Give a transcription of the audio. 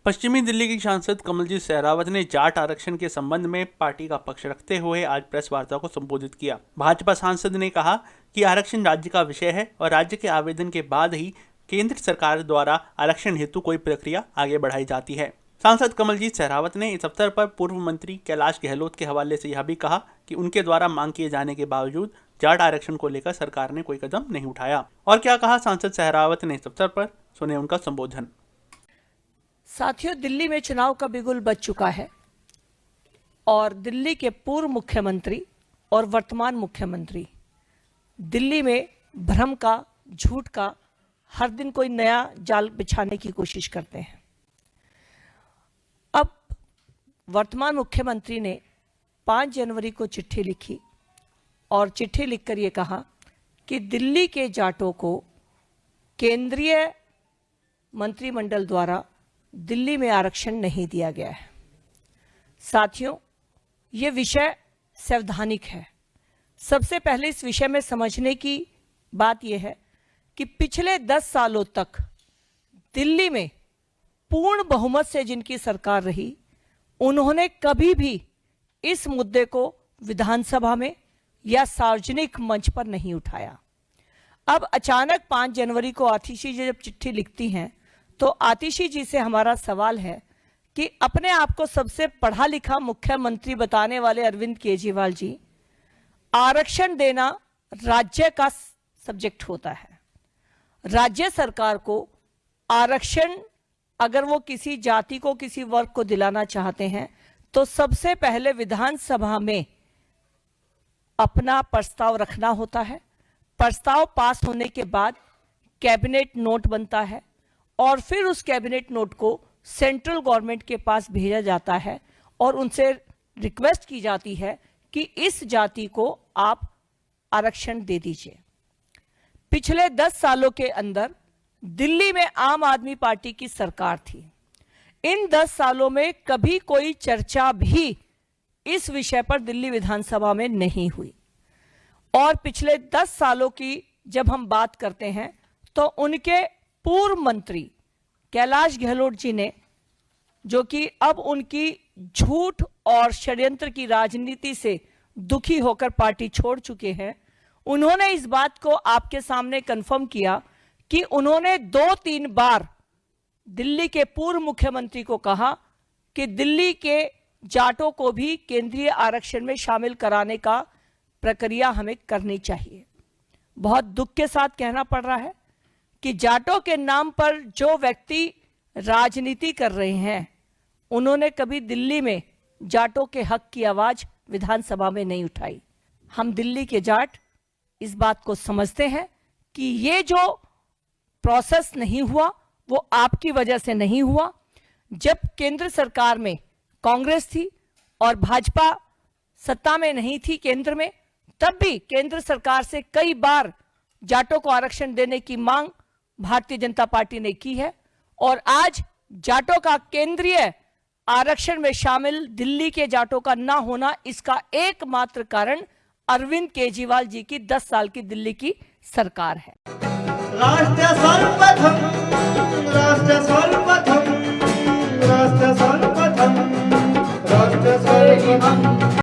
पश्चिमी दिल्ली की सांसद कमलजीत सहरावत ने जाट आरक्षण के संबंध में पार्टी का पक्ष रखते हुए आज प्रेस वार्ता को संबोधित किया। भाजपा सांसद ने कहा कि आरक्षण राज्य का विषय है और राज्य के आवेदन के बाद ही केंद्र सरकार द्वारा आरक्षण हेतु कोई प्रक्रिया आगे बढ़ाई जाती है। सांसद कमलजीत सहरावत ने इस अवसर पर पूर्व मंत्री कैलाश गहलोत के हवाले से यह भी कहा कि उनके द्वारा मांग किए जाने के बावजूद जाट आरक्षण को लेकर सरकार ने कोई कदम नहीं उठाया। और क्या कहा सांसद सहरावत ने इस अवसर पर, सुने उनका संबोधन। साथियों, दिल्ली में चुनाव का बिगुल बज चुका है और दिल्ली के पूर्व मुख्यमंत्री और वर्तमान मुख्यमंत्री दिल्ली में भ्रम का, झूठ का हर दिन कोई नया जाल बिछाने की कोशिश करते हैं। अब वर्तमान मुख्यमंत्री ने 5 जनवरी को चिट्ठी लिखी और चिट्ठी लिखकर ये कहा कि दिल्ली के जाटों को केंद्रीय मंत्रिमंडल द्वारा दिल्ली में आरक्षण नहीं दिया गया है। साथियों, ये विषय संवैधानिक है। सबसे पहले इस विषय में समझने की बात यह है कि पिछले 10 सालों तक दिल्ली में पूर्ण बहुमत से जिनकी सरकार रही, उन्होंने कभी भी इस मुद्दे को विधानसभा में या सार्वजनिक मंच पर नहीं उठाया। अब अचानक 5 जनवरी को आतिशी जी जब चिट्ठी लिखती हैं तो आतिशी जी से हमारा सवाल है कि अपने आप को सबसे पढ़ा लिखा मुख्यमंत्री बताने वाले अरविंद केजरीवाल जी, आरक्षण देना राज्य का सब्जेक्ट होता है। राज्य सरकार को आरक्षण अगर वो किसी जाति को, किसी वर्ग को दिलाना चाहते हैं तो सबसे पहले विधानसभा में अपना प्रस्ताव रखना होता है। प्रस्ताव पास होने के बाद कैबिनेट नोट बनता है और फिर उस कैबिनेट नोट को सेंट्रल गवर्नमेंट के पास भेजा जाता है और उनसे रिक्वेस्ट की जाती है कि इस जाति को आप आरक्षण दे दीजिए। पिछले 10 सालों के अंदर दिल्ली में आम आदमी पार्टी की सरकार थी। इन 10 सालों में कभी कोई चर्चा भी इस विषय पर दिल्ली विधानसभा में नहीं हुई। और पिछले 10 सालों की जब हम बात करते हैं तो उनके पूर्व मंत्री कैलाश गहलोत जी ने, जो कि अब उनकी झूठ और षड्यंत्र की राजनीति से दुखी होकर पार्टी छोड़ चुके हैं, उन्होंने इस बात को आपके सामने कंफर्म किया कि उन्होंने 2-3 बार दिल्ली के पूर्व मुख्यमंत्री को कहा कि दिल्ली के जाटों को भी केंद्रीय आरक्षण में शामिल कराने का प्रक्रिया हमें करनी चाहिए। बहुत दुख के साथ कहना पड़ रहा है कि जाटों के नाम पर जो व्यक्ति राजनीति कर रहे हैं, उन्होंने कभी दिल्ली में जाटों के हक की आवाज विधानसभा में नहीं उठाई। हम दिल्ली के जाट इस बात को समझते हैं कि ये जो प्रोसेस नहीं हुआ वो आपकी वजह से नहीं हुआ। जब केंद्र सरकार में कांग्रेस थी और भाजपा सत्ता में नहीं थी केंद्र में, तब भी केंद्र सरकार से कई बार जाटों को आरक्षण देने की मांग भारतीय जनता पार्टी ने की है। और आज जाटों का केंद्रीय आरक्षण में शामिल दिल्ली के जाटों का ना होना, इसका एकमात्र कारण अरविंद केजरीवाल जी की 10 साल की दिल्ली की सरकार है। राष्ट्र सर्वप्रथम, राष्ट्र सर्वप्रथम, राष्ट्र सर्वप्रथम, राष्ट्र सर्वप्रथम।